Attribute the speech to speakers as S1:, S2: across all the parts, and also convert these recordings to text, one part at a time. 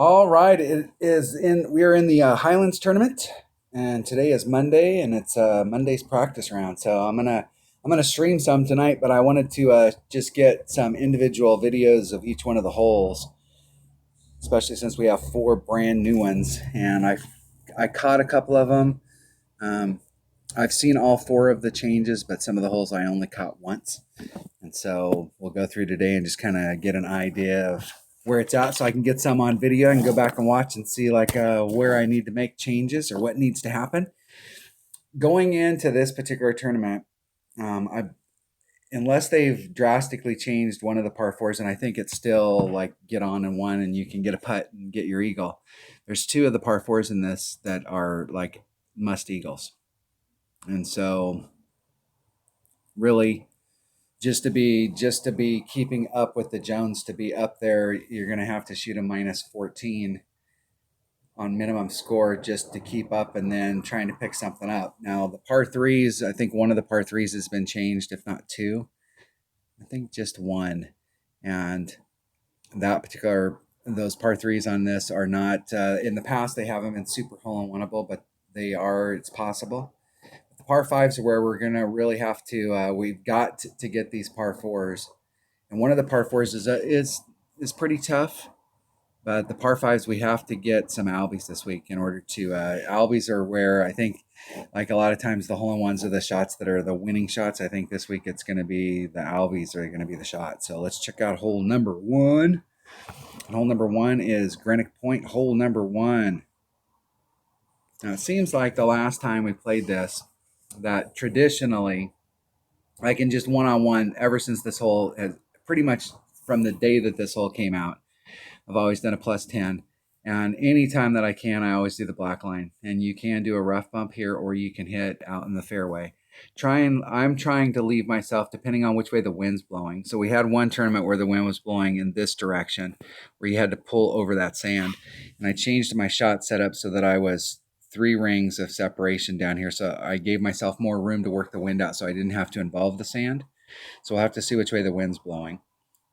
S1: All right, we are in the Highlands tournament, and today is Monday, and it's Monday's practice round. So I'm gonna stream some tonight, but I wanted to just get some individual videos of each one of the holes, especially since we have four brand new ones, and I caught a couple of them. Um, I've seen all four of the changes, but some of the holes I only caught once. And so we'll go through today and just kind of get an idea of where it's at so I can get some on video and go back and watch and see like where I need to make changes or what needs to happen. Going into this particular tournament, I unless they've drastically changed one of the par fours, and I think it's still like get on and one and you can get a putt and get your eagle. There's two of the par fours in this that are like must eagles. And so really just to be keeping up with the Jones, to be up there, you're going to have to shoot a minus 14 on minimum score just to keep up, and then trying to pick something up. Now the par threes, I think one of the par threes has been changed, if not two. I think just one, and that particular those par threes on this are not. In the past, they haven't been super hole in oneable, but they are. It's possible. The par fives are where we're gonna really have to. We've got to get these par fours, and one of the par fours is pretty tough. But the par fives, we have to get some albies this week in order to. Albies are where I think, like a lot of times, the hole in ones are the shots that are the winning shots. I think this week it's going to be the albies are going to be the shots. So let's check out hole number one. And hole number one is Greenock Point. Hole number one. Now it seems like the last time we played this, that traditionally, like in just one on one, ever since this hole has pretty much from the day that this hole came out, I've always done a plus 10. And anytime that I can, I always do the black line. And you can do a rough bump here, or you can hit out in the fairway. I'm trying to leave myself, depending on which way the wind's blowing. So we had one tournament where the wind was blowing in this direction, where you had to pull over that sand. And I changed my shot setup so that I was 3 rings of separation down here. So I gave myself more room to work the wind out so I didn't have to involve the sand. So we'll have to see which way the wind's blowing.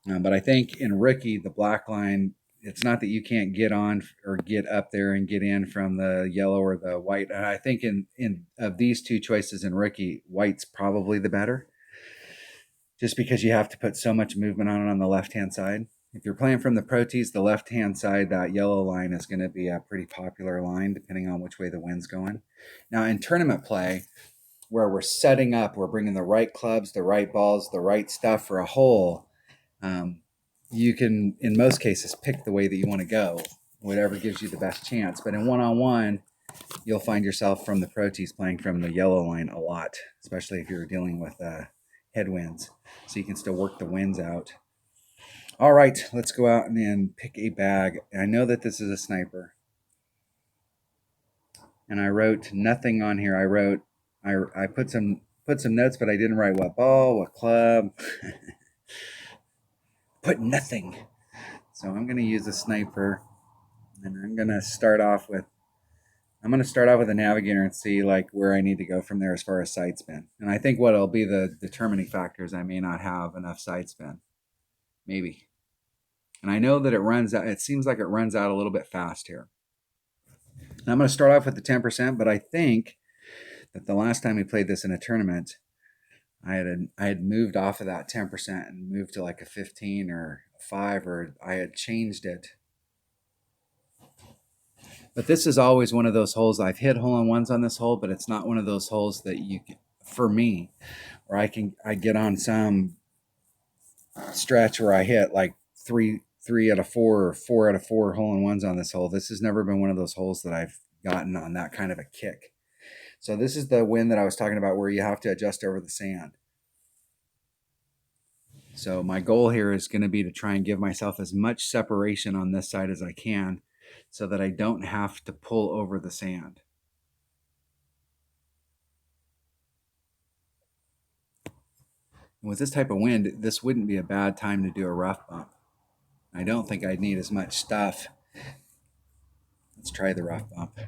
S1: But I think in rookie, the black line, it's not that you can't get on or get up there and get in from the yellow or the white. And I think in of these two choices in rookie, white's probably the better, just because you have to put so much movement on it on the left-hand side. If you're playing from the pro tees, the left-hand side, that yellow line is going to be a pretty popular line depending on which way the wind's going. Now in tournament play, where we're setting up, we're bringing the right clubs, the right balls, the right stuff for a hole. You can, in most cases, pick the way that you want to go, whatever gives you the best chance. But in one-on-one, you'll find yourself from the pro tees playing from the yellow line a lot, especially if you're dealing with headwinds. So you can still work the winds out. All right, let's go out and then pick a bag. I know that this is a sniper. And I wrote nothing on here. I put some notes, but I didn't write what ball, what club. Put nothing. So I'm going to use a sniper, and I'm going to start off with a navigator and see like where I need to go from there as far as side spin. And I think what'll be the determining factor is I may not have enough side spin, maybe. And I know that it runs out. It seems like it runs out a little bit fast here. And I'm going to start off with the 10%, but I think that the last time we played this in a tournament, I had moved off of that 10% and moved to like a 15 or a 5, or I had changed it. But this is always one of those holes. I've hit hole-in-ones on this hole, but it's not one of those holes that you, for me, where I get on some stretch where I hit like three out of 4 or 4 out of 4 hole-in-ones on this hole. This has never been one of those holes that I've gotten on that kind of a kick. So this is the wind that I was talking about where you have to adjust over the sand. So my goal here is going to be to try and give myself as much separation on this side as I can so that I don't have to pull over the sand. And with this type of wind, this wouldn't be a bad time to do a rough bump. I don't think I'd need as much stuff. Let's try the rough bump.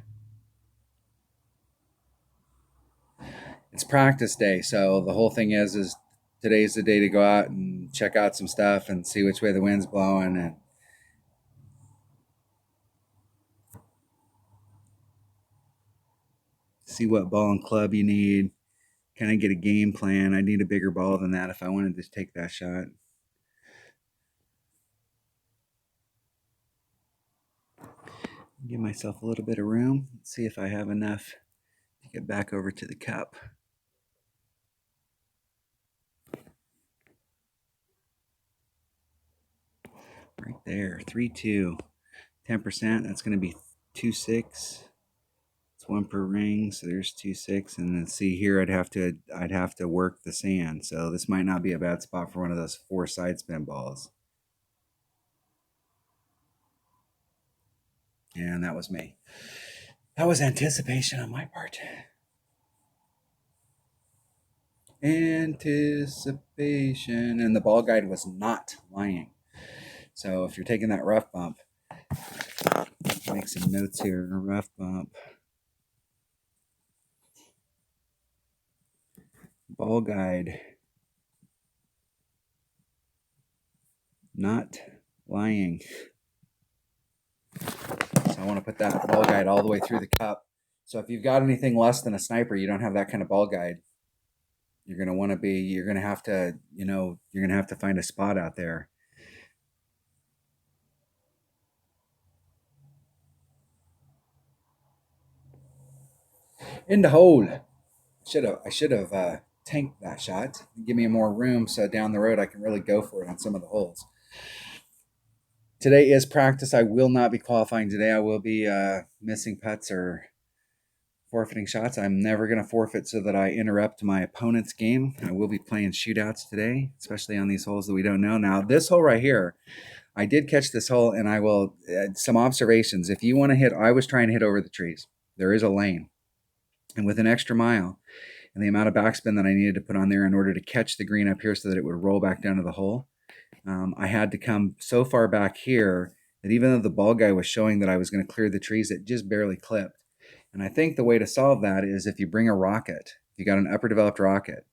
S1: It's practice day, so the whole thing is today's the day to go out and check out some stuff and see which way the wind's blowing. And see what ball and club you need. Kind of get a game plan. I need a bigger ball than that if I wanted to take that shot. Give myself a little bit of room. See if I have enough to get back over to the cup. Right there, 3-2, 10%. That's going to be 2-6. It's one per ring, so there's 2-6. And then see here, I'd have to work the sand. So this might not be a bad spot for one of those 4 side spin balls. And that was me. That was anticipation on my part. Anticipation. And the ball guide was not lying. So if you're taking that rough bump, make some notes here. Rough bump. Ball guide. Not lying. So I want to put that ball guide all the way through the cup. So if you've got anything less than a sniper, you don't have that kind of ball guide. You're going to have to find a spot out there. In the hole. I should have tanked that shot. Give me more room so down the road I can really go for it on some of the holes. Today is practice. I will not be qualifying today. I will be missing putts or forfeiting shots. I'm never going to forfeit so that I interrupt my opponent's game. I will be playing shootouts today, especially on these holes that we don't know. Now, this hole right here, I did catch this hole, and I will some observations. If you want to hit, I was trying to hit over the trees. There is a lane, and with an extra mile and the amount of backspin that I needed to put on there in order to catch the green up here so that it would roll back down to the hole, I had to come so far back here that even though the ball guy was showing that I was going to clear the trees, it just barely clipped. And I think the way to solve that is if you bring a rocket, if you got an upper developed rocket,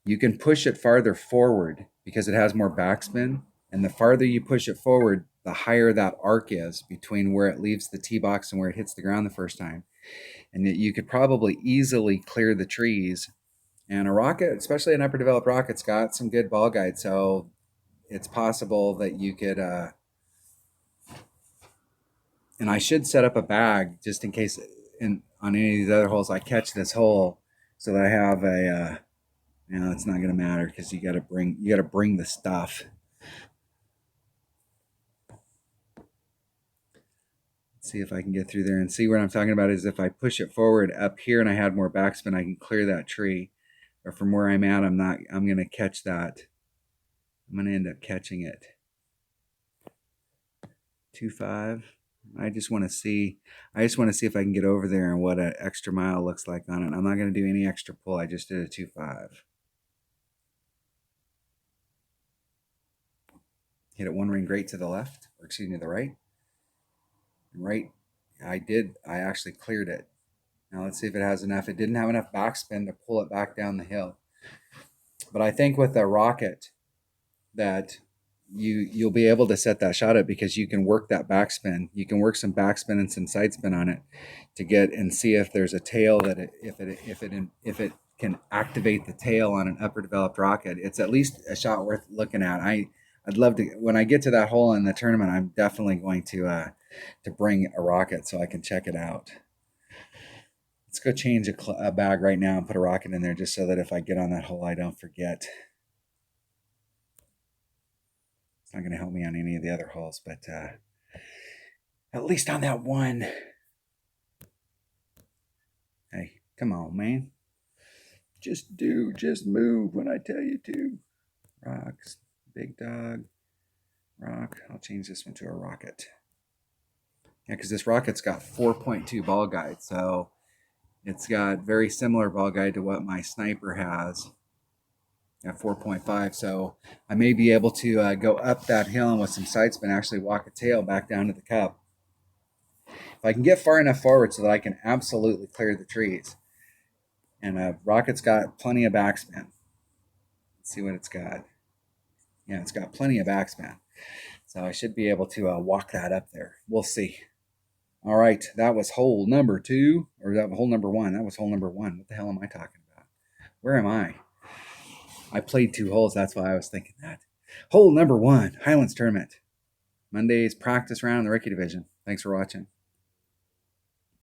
S1: you can push it farther forward because it has more backspin. And the farther you push it forward, the higher that arc is between where it leaves the tee box and where it hits the ground the first time. And you could probably easily clear the trees. And a rocket, especially an upper developed rocket's got some good ball guide. So it's possible that you could, and I should set up a bag just in case on any of these other holes I catch this hole so that I have a, it's not going to matter because you got to bring the stuff. Let's see if I can get through there and see what I'm talking about is if I push it forward up here and I had more backspin, I can clear that tree. Or from where I'm at, I'm going to catch that. I'm going to end up catching it. 2-5. I just want to see if I can get over there and what an extra mile looks like on it. I'm not going to do any extra pull. I just did a 2-5. Hit it one ring great to the left, or excuse me, the right. Right, I actually cleared it. Now let's see if it has enough. It didn't have enough backspin to pull it back down the hill. But I think with the rocket that you'll be able to set that shot up because you can work that backspin. You can work some backspin and some side spin on it to get and see if there's a tail that if it can activate the tail on an upper developed rocket. It's at least a shot worth looking at. I'd love to when I get to that hole in the tournament. I'm definitely going to bring a rocket so I can check it out. Let's go change a bag right now and put a rocket in there just so that if I get on that hole, I don't forget. It's not going to help me on any of the other holes, but at least on that one. Hey, come on, man. Just move when I tell you to. Rocks, big dog, rock. I'll change this one to a rocket. Yeah, because this rocket's got 4.2 ball guide, so it's got very similar ball guide to what my sniper has at 4.5. So I may be able to go up that hill and with some side spin actually walk a tail back down to the cup. If I can get far enough forward so that I can absolutely clear the trees. And rocket's got plenty of backspin. Let's see what it's got. Yeah, it's got plenty of backspin. So I should be able to walk that up there. We'll see. All right, that was hole number 2, or that hole number 1. That was hole number 1. What the hell am I talking about? Where am I? I played 2 holes. That's why I was thinking that. Hole number 1, Highlands tournament. Monday's practice round in the rookie division. Thanks for watching.